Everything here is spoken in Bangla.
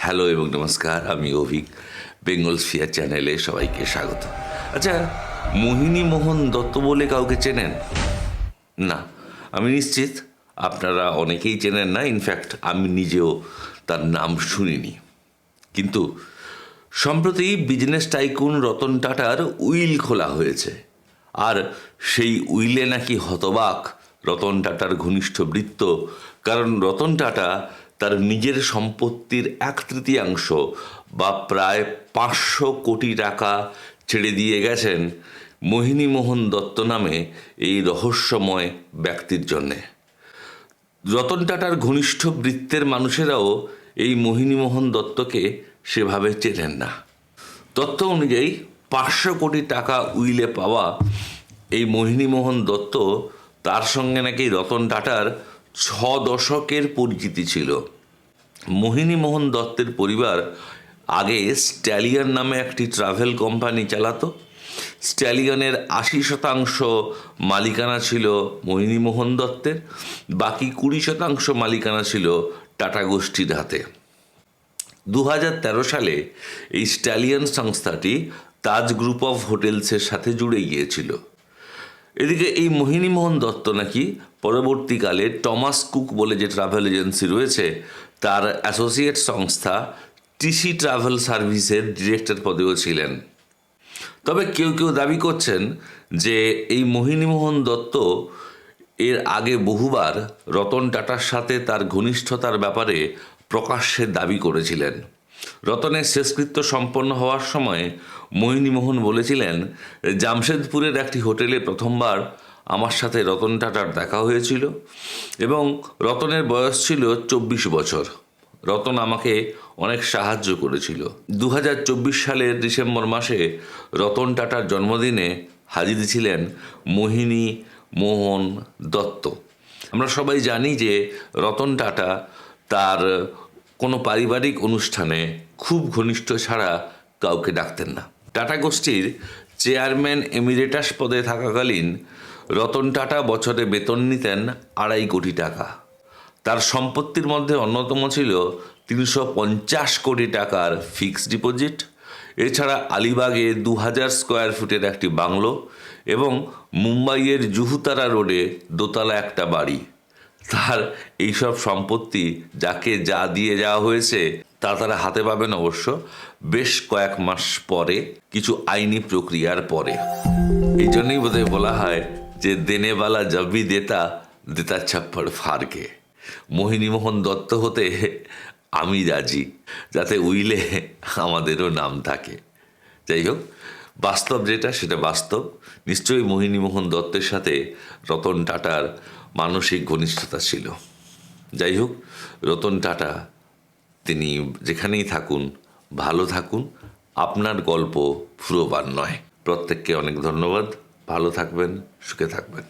হ্যালো এবং নমস্কার, আমি অভিক। বেঙ্গল স্ফিয়ার চ্যানেলে সবাইকে স্বাগত। আচ্ছা, মোহিনী মোহন দত্ত বলে কাউকে চেনেন? না, আমি নিশ্চিত আপনারা অনেকেই চেনেন না। ইনফ্যাক্ট আমি নিজেও তার নাম শুনিনি। কিন্তু সম্প্রতি বিজনেস টাইকুন রতন টাটার উইল খোলা হয়েছে, আর সেই উইলে নাকি হতবাক রতন টাটার ঘনিষ্ঠ বৃত্ত। কারণ রতন টাটা তার নিজের সম্পত্তির 1/3 বা প্রায় 500 কোটি টাকা ছেড়ে দিয়ে গেছেন মোহিনী মোহন দত্ত নামে এই রহস্যময় ব্যক্তির জন্যে। রতন টাটার ঘনিষ্ঠ বৃত্তের মানুষেরাও এই মোহিনী মোহন দত্তকে সেভাবে চেনেন না। তথ্য অনুযায়ী 500 কোটি টাকা উইলে পাওয়া এই মোহিনী মোহন দত্ত, তার সঙ্গে নাকি রতন টাটার 6 দশকের পরিচিতি ছিল। মোহিনী মোহন দত্তের পরিবার আগে স্ট্যালিয়ন নামে একটি ট্রাভেল কোম্পানি চালাতো। স্ট্যালিয়নের 80% মালিকানা ছিল মোহিনী মোহন দত্তের, বাকি 20% মালিকানা ছিল টাটা গোষ্ঠীর হাতে। 2013 সালে এই স্ট্যালিয়ন সংস্থাটি তাজ গ্রুপ অফ হোটেলসের সাথে জুড়ে গিয়েছিল। এদিকে এই মোহিনী মোহন দত্ত নাকি পরবর্তীকালে টমাস কুক বলে যে ট্রাভেল এজেন্সি রয়েছে, তার অ্যাসোসিয়েট সংস্থা টিসি ট্রাভেল সার্ভিসের ডিরেক্টর পদেও ছিলেন। তবে কেউ কেউ দাবি করছেন যে এই মোহিনী মোহন দত্ত এর আগে বহুবার রতন টাটার সাথে তার ঘনিষ্ঠতার ব্যাপারে প্রকাশ্যে দাবি করেছিলেন। রতনের শেষকৃত্য সম্পন্ন হওয়ার সময় মোহিনী মোহন বলেছিলেন, জামশেদপুরের একটি হোটেলে প্রথমবার আমার সাথে রতন টাটার দেখা হয়েছিল এবং রতনের বয়স ছিল 24 বছর। রতন আমাকে অনেক সাহায্য করেছিল। 2024 সালের ডিসেম্বর মাসে রতন টাটার জন্মদিনে হাজির ছিলেন মোহিনী মোহন দত্ত। আমরা সবাই জানি যে রতন টাটা তার কোনো পারিবারিক অনুষ্ঠানে খুব ঘনিষ্ঠ ছাড়া কাউকে ডাকতেন না। টাটা গোষ্ঠীর চেয়ারম্যান এমিরেটাস পদে থাকাকালীন রতন টাটা বছরে বেতন নিতেন 2.5 কোটি টাকা। তার সম্পত্তির মধ্যে অন্যতম ছিল 350 কোটি টাকার ফিক্সড ডিপোজিট, এছাড়া আলিবাগে 2000 স্কোয়ার ফুটের একটি বাংলো এবং মুম্বাইয়ের জুহুতারা রোডে দোতলা একটা বাড়ি। তার এইসব সম্পত্তি যাকে যা দিয়ে যাওয়া হয়েছে তা তারা হাতে পাবেন অবশ্য বেশ কয়েক মাস পরে, কিছু আইনি প্রক্রিয়ার পরে। এই জন্যই বোধহয় বলা হয় যে দেনেওয়ালা জব ভি দেতা দেতা ছাপ্পড় ফাড়কে। মোহিনী মোহন দত্ত হতে আমি রাজি, যাতে উইলে আমাদেরও নাম থাকে। যাই হোক, বাস্তব যেটা সেটা বাস্তব। নিশ্চয়ই মোহিনী মোহন দত্তের সাথে রতন টাটার মানসিক ঘনিষ্ঠতা ছিল। যাই হোক, রতন টাটা তিনি যেখানেই থাকুন ভালো থাকুন। আপনার গল্প ফুরোবার নয়। প্রত্যেককে অনেক ধন্যবাদ। ভালো থাকবেন, সুখে থাকবেন।